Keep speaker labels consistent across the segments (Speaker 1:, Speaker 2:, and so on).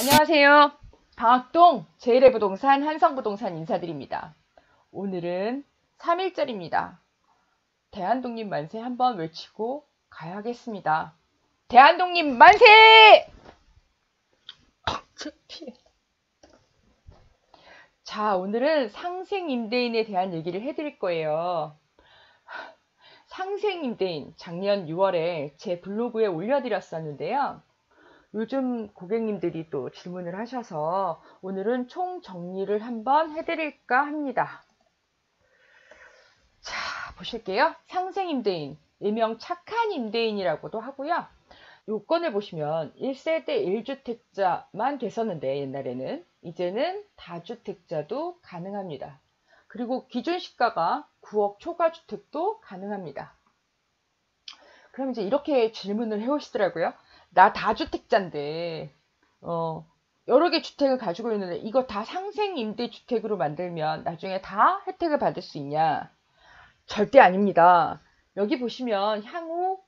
Speaker 1: 안녕하세요. 방학동 제1의 부동산 한성부동산 인사드립니다. 오늘은 3일절입니다. 대한독립 만세 한번 외치고 가야겠습니다. 대한독립 만세! 자, 오늘은 상생임대인에 대한 얘기를 해드릴 거예요. 상생임대인 작년 6월에 제 블로그에 올려드렸었는데요. 요즘 고객님들이 또 질문을 하셔서 오늘은 총 정리를 한번 해드릴까 합니다. 자, 보실게요. 상생임대인, 일명 착한 임대인이라고도 하고요. 요건을 보시면 1세대 1주택자만 됐었는데 옛날에는 이제는 다주택자도 가능합니다. 그리고 기준 시가가 9억 초과주택도 가능합니다. 그럼 이제 이렇게 질문을 해오시더라고요. 나 다주택자인데 여러 개 주택을 가지고 있는데 이거 다 상생임대주택으로 만들면 나중에 다 혜택을 받을 수 있냐? 절대 아닙니다. 여기 보시면 향후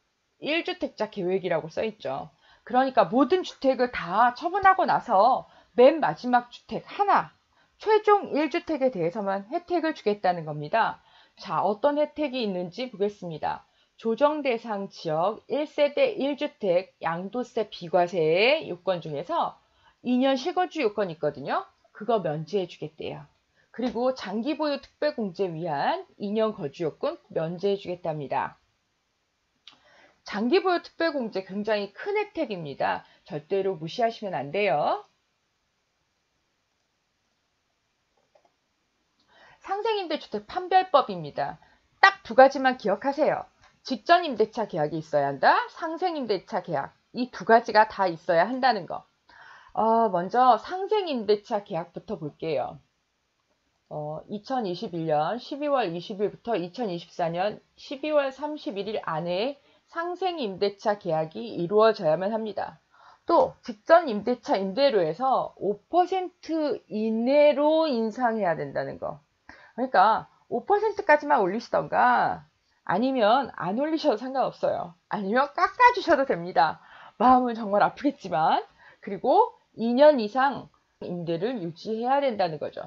Speaker 1: 1주택자 계획이라고 써있죠. 그러니까 모든 주택을 다 처분하고 나서 맨 마지막 주택 하나, 최종 1주택에 대해서만 혜택을 주겠다는 겁니다. 자, 어떤 혜택이 있는지 보겠습니다. 조정대상 지역 1세대 1주택 양도세 비과세의 요건 중에서 2년 실거주 요건이 있거든요. 그거 면제해 주겠대요. 그리고 장기보유 특별공제 위한 2년 거주 요건 면제해 주겠답니다. 장기보유 특별공제 굉장히 큰 혜택입니다. 절대로 무시하시면 안 돼요. 상생임대주택 판별법입니다. 딱 두 가지만 기억하세요. 직전임대차 계약이 있어야 한다. 상생임대차 계약. 이 두 가지가 다 있어야 한다는 거. 먼저 상생임대차 계약부터 볼게요. 2021년 12월 20일부터 2024년 12월 31일 안에 상생임대차 계약이 이루어져야만 합니다. 또 직전 임대차 임대료에서 5% 이내로 인상해야 된다는 거. 그러니까 5%까지만 올리시던가 아니면 안 올리셔도 상관없어요. 아니면 깎아주셔도 됩니다. 마음은 정말 아프겠지만. 그리고 2년 이상 임대를 유지해야 된다는 거죠.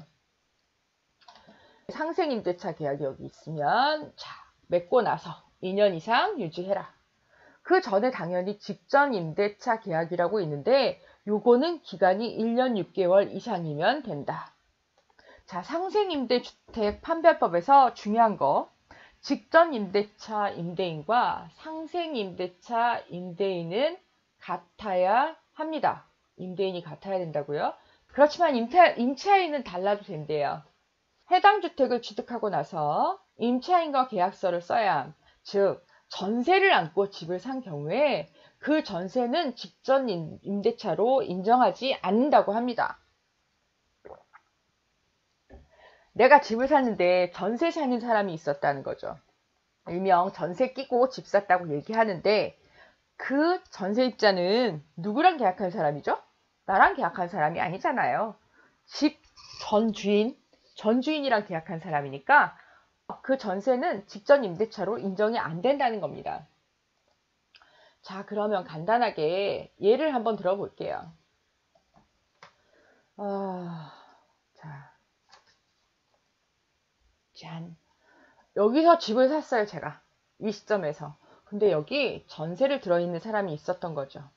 Speaker 1: 상생임대차 계약이 여기 있으면 자, 맺고 나서 2년 이상 유지해라. 그 전에 당연히 직전 임대차 계약이라고 있는데 요거는 기간이 1년 6개월 이상이면 된다. 자, 상생임대주택 판별법에서 중요한 거 직전 임대차 임대인과 상생임대차 임대인은 같아야 합니다. 임대인이 같아야 된다고요. 그렇지만 임차인은 달라도 된대요. 해당 주택을 취득하고 나서 임차인과 계약서를 써야 함. 즉 전세를 안고 집을 산 경우에 그 전세는 직전 임대차로 인정하지 않는다고 합니다. 내가 집을 샀는데 전세 사는 사람이 있었다는 거죠. 일명 전세 끼고 집 샀다고 얘기하는데 그 전세입자는 누구랑 계약한 사람이죠? 나랑 계약한 사람이 아니잖아요. 집 전주인이랑 계약한 사람이니까 그 전세는 직전 임대차로 인정이 안 된다는 겁니다. 자, 그러면 간단하게 예를 한번 들어볼게요. 짠. 여기서 집을 샀어요, 제가. 이 시점에서. 근데 여기 전세를 들어있는 사람이 있었던 거죠.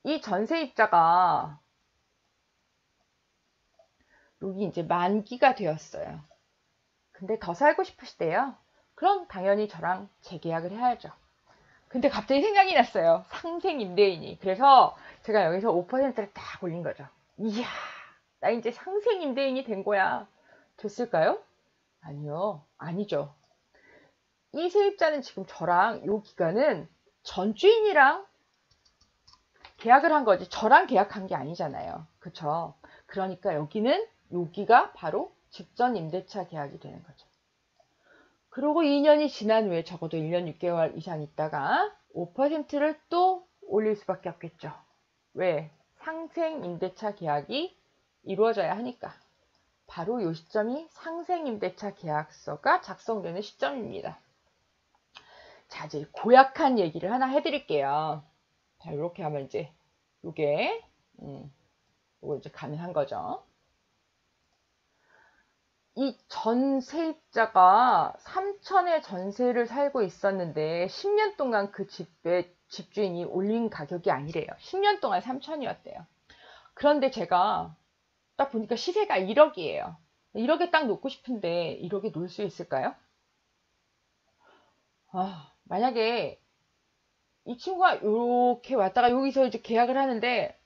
Speaker 1: 이 전세입자가 여기 이제 만기가 되었어요. 근데 더 살고 싶으시대요. 그럼 당연히 저랑 재계약을 해야죠. 근데 갑자기 생각이 났어요. 상생임대인이. 그래서 제가 여기서 5%를 딱 올린 거죠. 이야, 나 이제 상생임대인이 된 거야. 됐을까요? 아니요. 아니죠. 이 세입자는 지금 저랑 요 기간은 전주인이랑 계약을 한 거지 저랑 계약한 게 아니잖아요. 그쵸? 그러니까 여기가 바로 직전 임대차 계약이 되는 거죠. 그리고 2년이 지난 후에 적어도 1년 6개월 이상 있다가 5%를 또 올릴 수밖에 없겠죠. 왜? 상생 임대차 계약이 이루어져야 하니까. 바로 이 시점이 상생 임대차 계약서가 작성되는 시점입니다. 자, 이제 고약한 얘기를 하나 해드릴게요. 자, 이렇게 하면 이제 요게 요거 이제 가능한 거죠. 이 전 세입자가 3천의 전세를 살고 있었는데 10년 동안 그 집의 집주인이 올린 가격이 아니래요. 10년 동안 3천이었대요. 그런데 제가 딱 보니까 시세가 1억이에요. 1억에 딱 놓고 싶은데 1억에 놓을 수 있을까요? 만약에 이 친구가 이렇게 왔다가 여기서 이제 계약을 하는데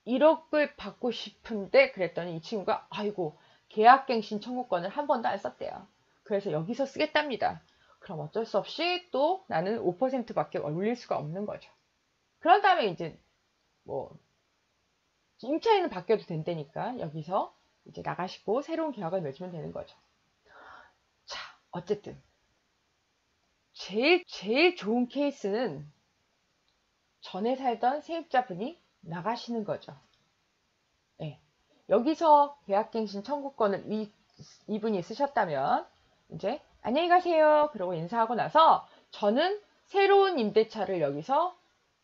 Speaker 1: 1억을 받고 싶은데 그랬더니 이 친구가 아이고 계약갱신 청구권을 한 번도 안 썼대요. 그래서 여기서 쓰겠답니다. 그럼 어쩔 수 없이 또 나는 5%밖에 올릴 수가 없는 거죠. 그런 다음에 이제 뭐 임차인은 바뀌어도 된다니까 여기서 이제 나가시고 새로운 계약을 맺으면 되는 거죠. 자, 어쨌든 제일 좋은 케이스는 전에 살던 세입자분이 나가시는 거죠. 네. 여기서 계약갱신 청구권을 이분이 쓰셨다면 이제 안녕히 가세요 그러고 인사하고 나서 저는 새로운 임대차를 여기서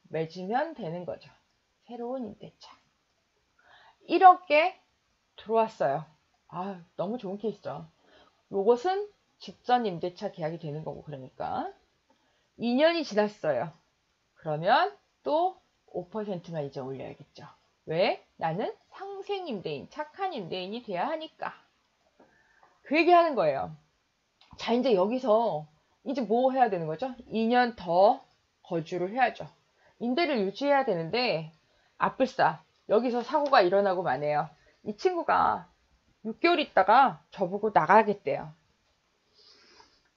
Speaker 1: 맺으면 되는 거죠. 새로운 임대차 1억에 들어왔어요. 너무 좋은 케이스죠. 요것은 직전 임대차 계약이 되는 거고 그러니까 2년이 지났어요. 그러면 또 5%만 이제 올려야겠죠. 왜? 나는 상생 임대인, 착한 임대인이 돼야 하니까. 그 얘기 하는 거예요. 자, 이제 여기서 이제 뭐 해야 되는 거죠? 2년 더 거주를 해야죠. 임대를 유지해야 되는데 아뿔싸 여기서 사고가 일어나고 마네요. 이 친구가 6개월 있다가 저보고 나가겠대요.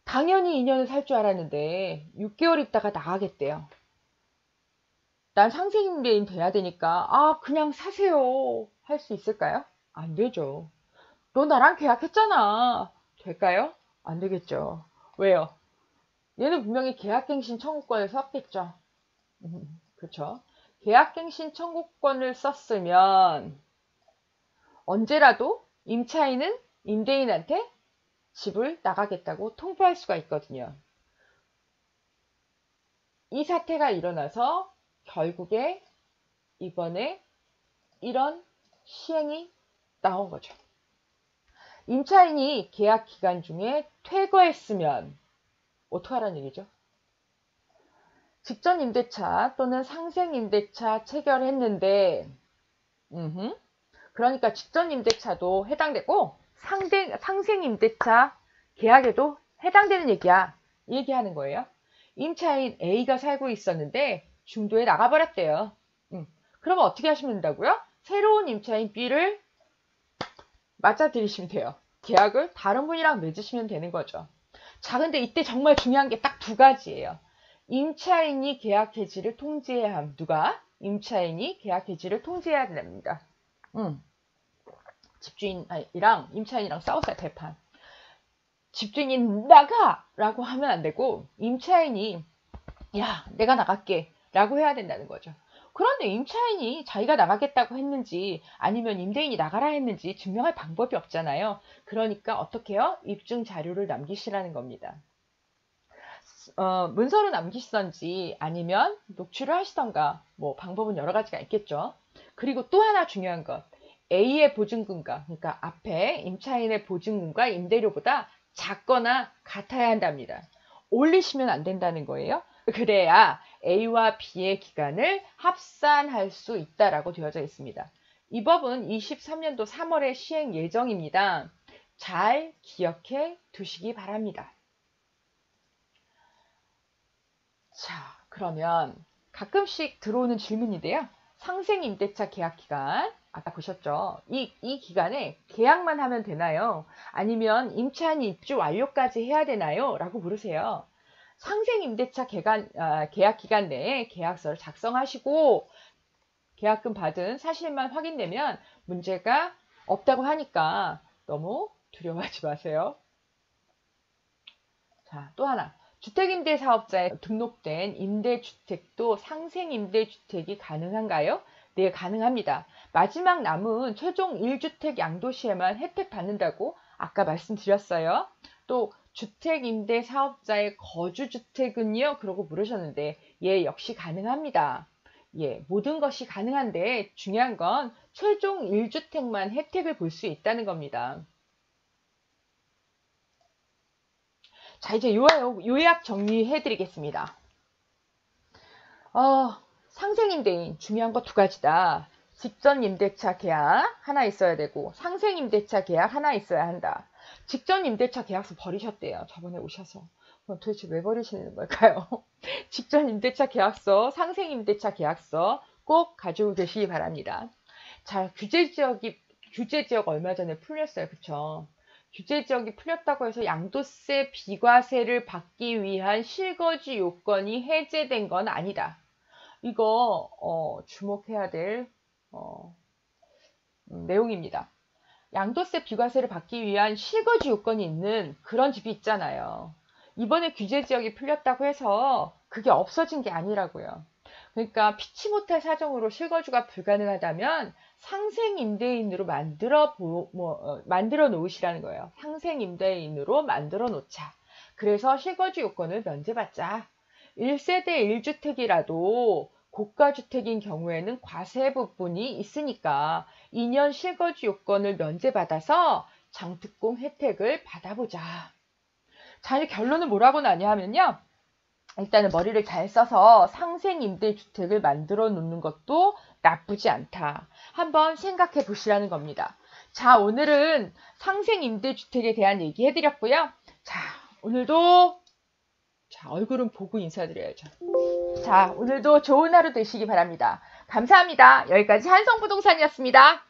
Speaker 1: 당연히 2년을 살 줄 알았는데 6개월 있다가 나가겠대요. 난 상생임대인 돼야 되니까 그냥 사세요 할 수 있을까요? 안 되죠. 너 나랑 계약했잖아. 될까요? 안 되겠죠. 왜요? 얘는 분명히 계약갱신 청구권을 썼겠죠. 그렇죠. 계약갱신 청구권을 썼으면 언제라도 임차인은 임대인한테 집을 나가겠다고 통보할 수가 있거든요. 이 사태가 일어나서 결국에 이번에 이런 시행이 나온 거죠. 임차인이 계약 기간 중에 퇴거했으면 어떡하라는 얘기죠? 직전 임대차 또는 상생 임대차 체결했는데 그러니까 직전 임대차도 해당되고 상생 임대차 계약에도 해당되는 얘기야. 이 얘기하는 거예요. 임차인 A가 살고 있었는데 중도에 나가버렸대요. 그러면 어떻게 하시면 된다고요? 새로운 임차인 B를 맞아들이시면 돼요. 계약을 다른 분이랑 맺으시면 되는 거죠. 자, 근데 이때 정말 중요한 게 딱 두 가지예요. 임차인이 계약 해지를 통지해야 함. 누가? 임차인이 계약 해지를 통지해야 됩니다. 집주인이랑 임차인이랑 싸웠어요. 대판. 집주인이 나가! 라고 하면 안 되고 임차인이 야, 내가 나갈게 라고 해야 된다는 거죠. 그런데 임차인이 자기가 나가겠다고 했는지 아니면 임대인이 나가라 했는지 증명할 방법이 없잖아요. 그러니까 어떻게 해요? 입증 자료를 남기시라는 겁니다. 문서로 남기시던지 아니면 녹취를 하시던가 뭐 방법은 여러 가지가 있겠죠. 그리고 또 하나 중요한 것. A의 보증금과 그러니까 앞에 임차인의 보증금과 임대료보다 작거나 같아야 한답니다. 올리시면 안 된다는 거예요. 그래야 A와 B의 기간을 합산할 수 있다라고 되어져 있습니다. 이 법은 23년도 3월에 시행 예정입니다. 잘 기억해 두시기 바랍니다. 자, 그러면 가끔씩 들어오는 질문인데요. 상생 임대차 계약 기간 아까 보셨죠? 이 기간에 계약만 하면 되나요? 아니면 임차인 입주 완료까지 해야 되나요? 라고 물으세요. 상생 임대차 계약 기간 내에 계약서를 작성하시고 계약금 받은 사실만 확인되면 문제가 없다고 하니까 너무 두려워하지 마세요. 자, 또 하나. 주택임대사업자에 등록된 임대주택도 상생임대주택이 가능한가요? 네, 가능합니다. 마지막 남은 최종 1주택 양도시에만 혜택 받는다고 아까 말씀드렸어요. 또 주택임대사업자의 거주주택은요? 그러고 물으셨는데 예, 역시 가능합니다. 예, 모든 것이 가능한데 중요한 건 최종 1주택만 혜택을 볼 수 있다는 겁니다. 자, 이제 요약 정리해 드리겠습니다. 상생임대인 중요한 거 두 가지다. 직전임대차 계약 하나 있어야 되고 상생임대차 계약 하나 있어야 한다. 직전임대차 계약서 버리셨대요. 저번에 오셔서. 그럼 도대체 왜 버리시는 걸까요? 직전임대차 계약서, 상생임대차 계약서 꼭 가지고 계시기 바랍니다. 자, 규제지역 얼마 전에 풀렸어요. 그쵸? 규제지역이 풀렸다고 해서 양도세 비과세를 받기 위한 실거주 요건이 해제된 건 아니다. 이거 주목해야 될 내용입니다. 양도세 비과세를 받기 위한 실거주 요건이 있는 그런 집이 있잖아요. 이번에 규제지역이 풀렸다고 해서 그게 없어진 게 아니라고요. 그러니까 피치 못할 사정으로 실거주가 불가능하다면 상생임대인으로 만들어 놓으시라는 거예요. 상생임대인으로 만들어 놓자. 그래서 실거주 요건을 면제받자. 1세대 1주택이라도 고가주택인 경우에는 과세 부분이 있으니까 2년 실거주 요건을 면제받아서 장특공 혜택을 받아보자. 자, 이 결론은 뭐라고 나냐 하면요. 일단은 머리를 잘 써서 상생임대주택을 만들어 놓는 것도 나쁘지 않다. 한번 생각해 보시라는 겁니다. 자, 오늘은 상생임대주택에 대한 얘기 해드렸고요. 자, 오늘도 얼굴은 보고 인사드려야죠. 자, 오늘도 좋은 하루 되시기 바랍니다. 감사합니다. 여기까지 한성부동산이었습니다.